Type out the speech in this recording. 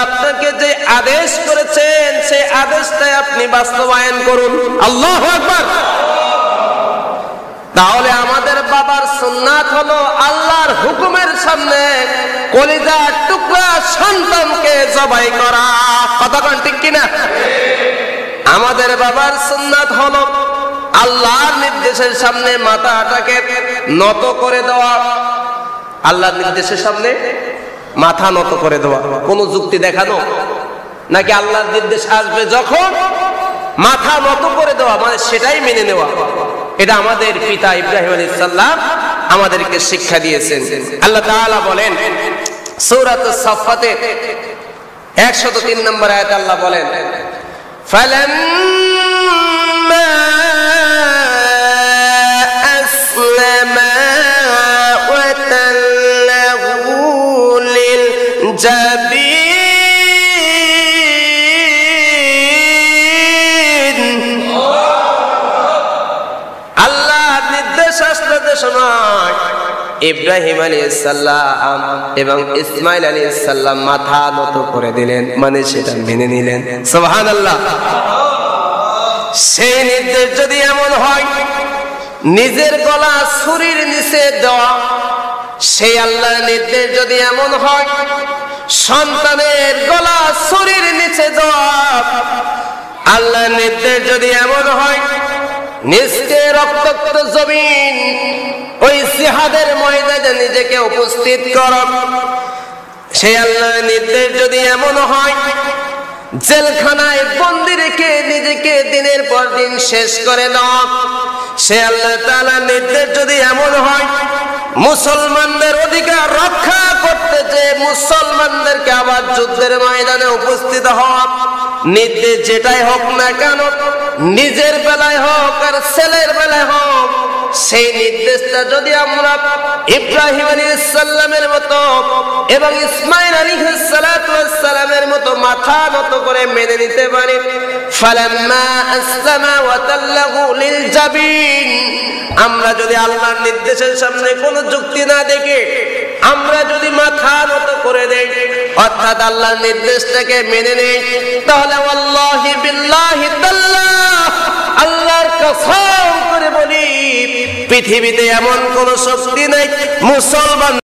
আপনাকে যে আদেশ করেছেন সেই আদেশটাই আপনি বাস্তবায়ন করুন। আল্লাহু আকবার। তাহলে আমাদের বাবার সুন্নাত হলো আল্লাহর হুকুমের সামনে কলিজার টুকরা সন্তানকে জবাই করা। কথা কোন ঠিক কিনা? আমাদের বাবার সুন্নাত হলো আল্লাহর নির্দেশের সামনে মাথাটাকে নত করে দেওয়া। আল্লাহর নির্দেশের সামনে মাথা নত করে দেওয়া, কোন যুক্তি দেখানো নাকি আল্লাহর নির্দেশ আসবে যখন মাথা নত করে দেওয়া, মানে সেটাই মেনে নেওয়া। এটা আমাদের পিতা ইব্রাহিম আলাইহিস সালাম আমাদেরকে শিক্ষা দিয়েছেন। আল্লাহ তাআলা বলেন সূরাতুস সাফফাতে 103 নম্বর আয়াতে আল্লাহ বলেন, ফালাম্মা আসলামা ওয়া তাল্লাহু লিল জাবিন। আল্লাহ নির্দেশ আসতে সময় ইব্রাহিম আলাইহিস সালাম এবং ইসমাইল আলাইহিস সালাম মাথা নত করে দিলেন, মানে সেটা মেনে নিলেন। সুবহানাল্লাহ। সেই নির্দেশ যদি এমন হয় নিজের গলা ছুরির নিচে দেওয়া, সেই আল্লাহর নির্দেশ যদি এমন হয় সন্তানের গলা ছুরির নিচে দেওয়া, আল্লাহর নির্দেশ যদি এমন হয় নিজকে রক্তাক্ত জমিন ওই জিহাদের ময়দানে নিজেকে উপস্থিত কর, সেই আল্লাহর নির্দেশ যদি এমন হয় জেলখানায় বন্দী রেখে নিজেকে দিনের পর দিন শেষ করে দাও, সে আল্লাহ তাআলার নির্দেশ যদি এমন হয় মুসলমানদের অধিকার রক্ষা করতে যে মুসলমানদেরকে আবার যুদ্ধের ময়দানে উপস্থিত হওয়া, নির্দেশ যেটাই হোক না কেন, নিজের বেলায় হোক আর ছেলের বেলায় হোক, সেই নির্দেশটা যদি আমরা ইব্রাহিম আলাইহিস সালামের মতো এবং ইসমাইল আলাইহিস সালামের মতো মাথা নত করে মেনে নিতে পারি, ফালাম্মা আসলামা ওয়া তাল্লাহু লিল জাবিন, আমরা যদি আল্লাহর নির্দেশের সামনে কোনো যুক্তি না দেখে আমরা যদি মাথা নত করে দেই, অর্থাৎ আল্লাহর নির্দেশটাকে মেনে নেই, তাহলে ওয়াল্লাহি বিল্লাহি তাল্লাহ, আল্লাহর কসম করে বলি পৃথিবীতে এমন কোন শক্তি নাই মুসলমান